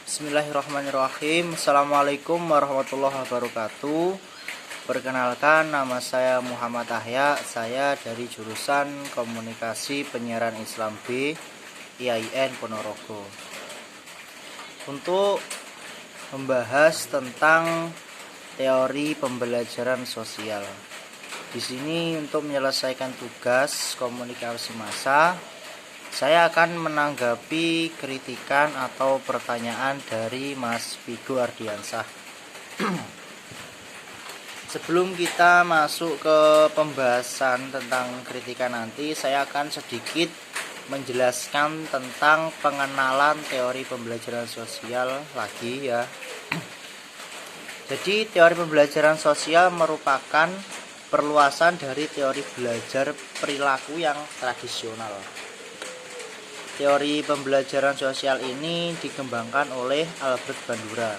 Bismillahirrahmanirrahim. Assalamualaikum warahmatullahi wabarakatuh. Perkenalkan, nama saya Muhammad Ahya. Saya dari jurusan Komunikasi Penyiaran Islam B IAIN Ponorogo. Untuk membahas tentang teori pembelajaran sosial. Di sini untuk menyelesaikan tugas komunikasi massa, saya akan menanggapi kritikan atau pertanyaan dari Mas Vigo Ardiansah. Sebelum kita masuk ke pembahasan tentang kritikan nanti, saya akan sedikit menjelaskan tentang pengenalan teori pembelajaran sosial lagi ya. Jadi teori pembelajaran sosial merupakan perluasan dari teori belajar perilaku yang tradisional. Teori pembelajaran sosial ini dikembangkan oleh Albert Bandura.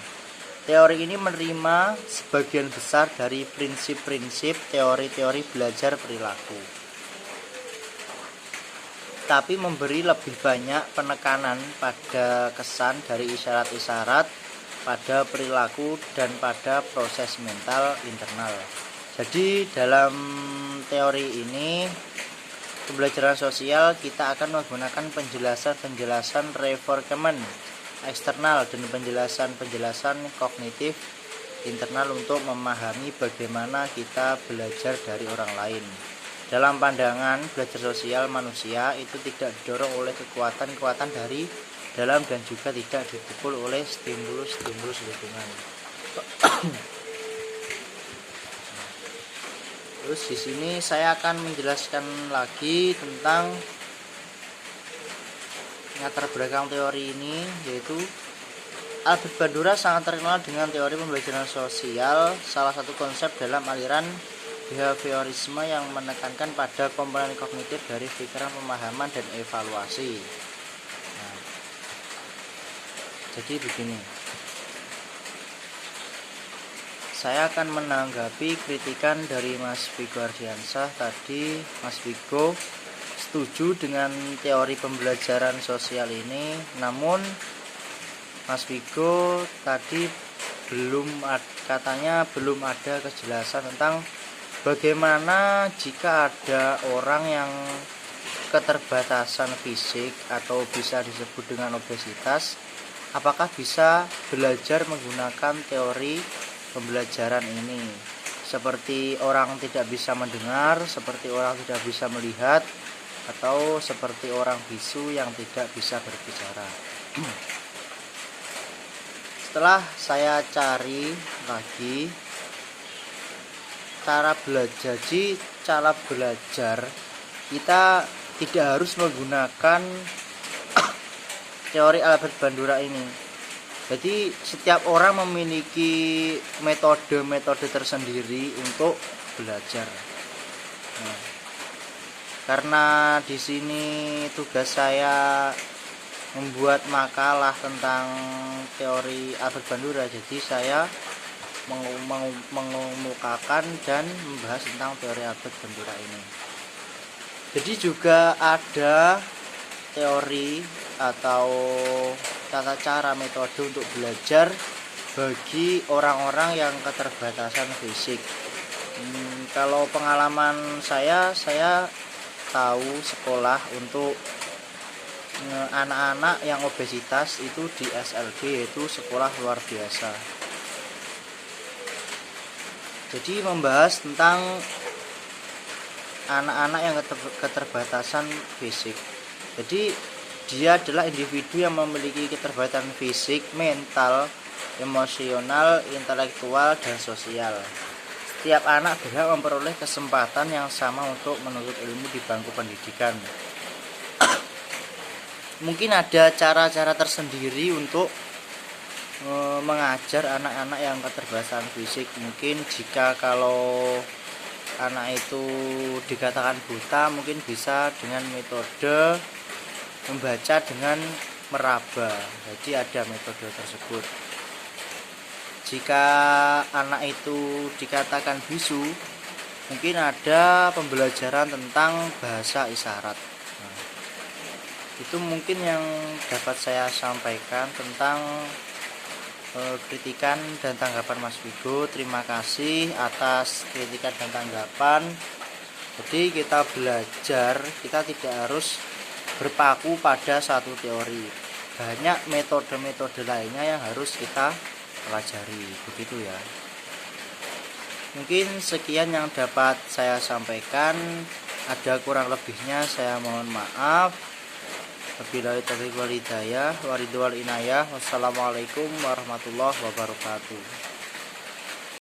Teori ini menerima sebagian besar dari prinsip-prinsip teori-teori belajar perilaku, tapi memberi lebih banyak penekanan pada kesan dari isyarat-isyarat pada perilaku dan pada proses mental internal. Jadi dalam teori ini pembelajaran sosial kita akan menggunakan penjelasan reinforcement eksternal dan penjelasan kognitif internal untuk memahami bagaimana kita belajar dari orang lain. Dalam pandangan belajar sosial manusia itu tidak didorong oleh kekuatan dari dalam dan juga tidak dipukul oleh stimulus lingkungan. Terus di sini saya akan menjelaskan lagi tentang latar belakang teori ini, yaitu Albert Bandura sangat terkenal dengan teori pembelajaran sosial, salah satu konsep dalam aliran behaviorisme yang menekankan pada komponen kognitif dari pikiran, pemahaman, dan evaluasi. Nah, jadi begini. Saya akan menanggapi kritikan dari Mas Vigo Ardiansah tadi. Mas Vigo setuju dengan teori pembelajaran sosial ini, namun Mas Vigo tadi katanya belum ada kejelasan tentang bagaimana jika ada orang yang keterbatasan fisik atau bisa disebut dengan obesitas, apakah bisa belajar menggunakan teori pembelajaran ini, seperti orang tidak bisa mendengar, seperti orang tidak bisa melihat, atau seperti orang bisu yang tidak bisa berbicara. Setelah saya cari lagi cara belajar kita tidak harus menggunakan teori Albert Bandura ini. Jadi setiap orang memiliki metode tersendiri untuk belajar. Nah, karena di sini tugas saya membuat makalah tentang teori Albert Bandura, jadi saya mengemukakan dan membahas tentang teori Albert Bandura ini. Jadi juga ada teori atau tata cara metode untuk belajar bagi orang-orang yang keterbatasan fisik. Kalau pengalaman saya tahu sekolah untuk anak-anak yang obesitas itu di SLB, yaitu sekolah luar biasa. Jadi membahas tentang anak-anak yang keterbatasan fisik. Jadi dia adalah individu yang memiliki keterbatasan fisik, mental, emosional, intelektual, dan sosial. Setiap anak berhak memperoleh kesempatan yang sama untuk menuntut ilmu di bangku pendidikan. Mungkin ada cara-cara tersendiri untuk mengajar anak-anak yang keterbatasan fisik. Mungkin jika kalau anak itu dikatakan buta, mungkin bisa dengan metode membaca dengan meraba. Jadi ada metode tersebut. Jika anak itu dikatakan bisu, mungkin ada pembelajaran tentang bahasa isyarat. Itu mungkin yang dapat saya sampaikan tentang kritikan dan tanggapan Mas Vigo. Terima kasih atas kritikan dan tanggapan. Jadi kita belajar, kita tidak harus berpaku pada satu teori. Banyak metode-metode lainnya yang harus kita pelajari, begitu ya. Mungkin sekian yang dapat saya sampaikan. Ada kurang lebihnya saya mohon maaf. Wabillahi taufiq wal hidayah, waridwal inayah. Wassalamualaikum warahmatullahi wabarakatuh.